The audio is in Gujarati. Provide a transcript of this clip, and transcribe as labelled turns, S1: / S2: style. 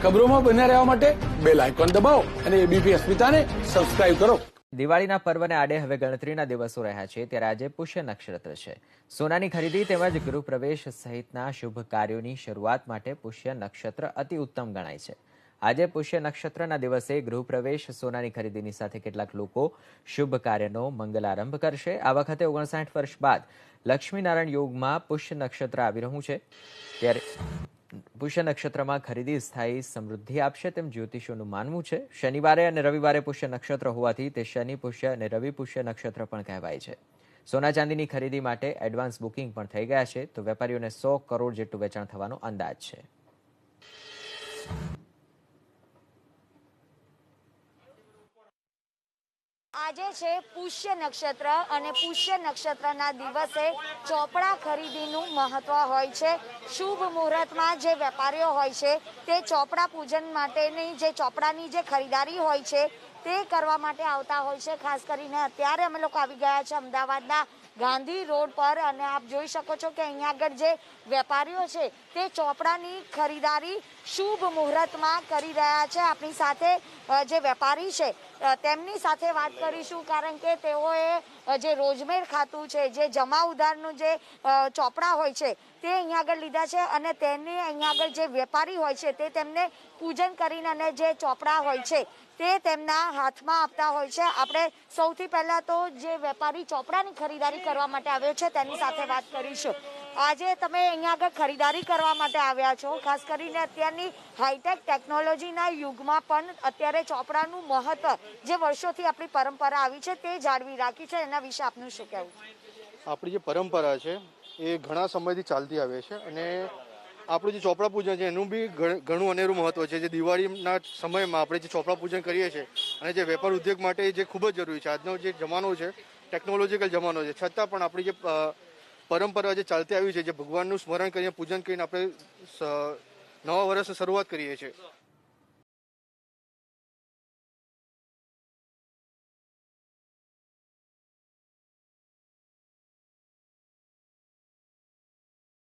S1: ખબરોમાં બન્યા રહેવા માટે બેલ આઇકોન દબાવો અને એબીપી અસ્મિતાને સબસ્ક્રાઇબ કરો।
S2: દિવાળીના પર્વને આડે હવે ગણતરીના દિવસો રહ્યા છે ત્યારે આજે પુષ્ય નક્ષત્ર છે। સોનાની ખરીદી તેમજ ગૃહપ્રવેશ સહિતના શુભ કાર્યોની શરૂઆત માટે પુષ્ય નક્ષત્ર અતિ ઉત્તમ ગણાય છે। આજે પુષ્ય નક્ષત્રના દિવસે ગૃહપ્રવેશ સોનાની ખરીદીની સાથે કેટલાક લોકો શુભ કાર્યનો મંગલારંભ કરશે। આ વખતે 59 વર્ષ બાદ લક્ષ્મીનારાયણ યોગમાં પુષ્ય નક્ષત્ર આવી રહ્યું છે ત્યારે પુષ્ય નક્ષત્રમાં ખરીદી સ્થાયી સમૃદ્ધિ આપશે તેમ જ્યોતિષોનું માનવું છે। શનિવારે અને રવિવારે પુષ્ય નક્ષત્ર હોવાથી તે શનિ પુષ્ય અને રવિ પુષ્ય નક્ષત્ર પણ કહેવાય છે। સોના ચાંદીની ખરીદી માટે એડવાન્સ બુકિંગ પણ થઈ ગયા છે તો વેપારીઓને 100 કરોડ જેટલું વેચાણ થવાનો અંદાજ છે।
S3: આજે છે પુષ્ય નક્ષત્ર અને પુષ્ય નક્ષત્રના દિવસે ચોપડા ખરીદીનું મહત્વ હોય છે। શુભ મુહૂર્તમાં જે વેપારીઓ હોય છે તે ચોપડા પૂજન માટેની જે ચોપડાની જે ખરીદારી હોય છે તે કરવા માટે આવતા હોય છે। ખાસ કરીને અત્યારે અમે લોકો આવી ગયા છે અમદાવાદના ગાંધી રોડ પર અને આપ જોઈ શકો છો કે અહીંયા આગળ જે વેપારીઓ છે તે ચોપડાની ખરીદારી શુભ મુહૂર્તમાં કરી રહ્યા છે। આપણી સાથે જે વેપારી છે તેમની સાથે વાત કરીશું કારણ કે તેઓએ જે રોજમેર ખાતું છે જે જમા ઉધારનું જે ચોપડા હોય છે તે અહીંયા આગળ લીધા છે અને તેને અહીંયા આગળ જે વેપારી હોય છે તે તેમને પૂજન કરીને અને જે ચોપડા હોય છે તે તેમના હાથમાં આપતા હોય છે। આપણે સૌથી પહેલા તો જે વેપારી ચોપડાની ખરીદારી કરવા માટે આવ્યો છે તેની સાથે વાત કરીશું। આજે તમે અહીંયા આગળ ખરીદારી કરવા માટે આવ્યા છો, ખાસ કરીને અત્યારની હાઈટેક ટેકનોલોજીના યુગમાં પણ અત્યારે ચોપડાનું મહત્વ જે વર્ષોથી આપણી પરંપરા આવી છે તે જાળવી રાખી છે, એના વિશે આપનું શું કહેવું?
S4: આપણી જે પરંપરા છે એ ઘણા સમયથી ચાલતી આવે છે અને આપણું જે ચોપડા પૂજન છે એનું બી ઘણું અનેરું મહત્વ છે। જે દિવાળીના સમયમાં આપણે જે ચોપડા પૂજન કરીએ છીએ અને જે વેપાર ઉદ્યોગ માટે જે ખૂબ જ જરૂરી છે। આજનો જે જમાનો છે ટેકનોલોજીકલ જમાનો છે, છતાં પણ આપણી જે પરંપરા જે ચાલતી આવી છે, જે ભગવાનનું સ્મરણ કરીને પૂજન કરીને આપણે નવા વર્ષની શરૂઆત કરીએ છીએ।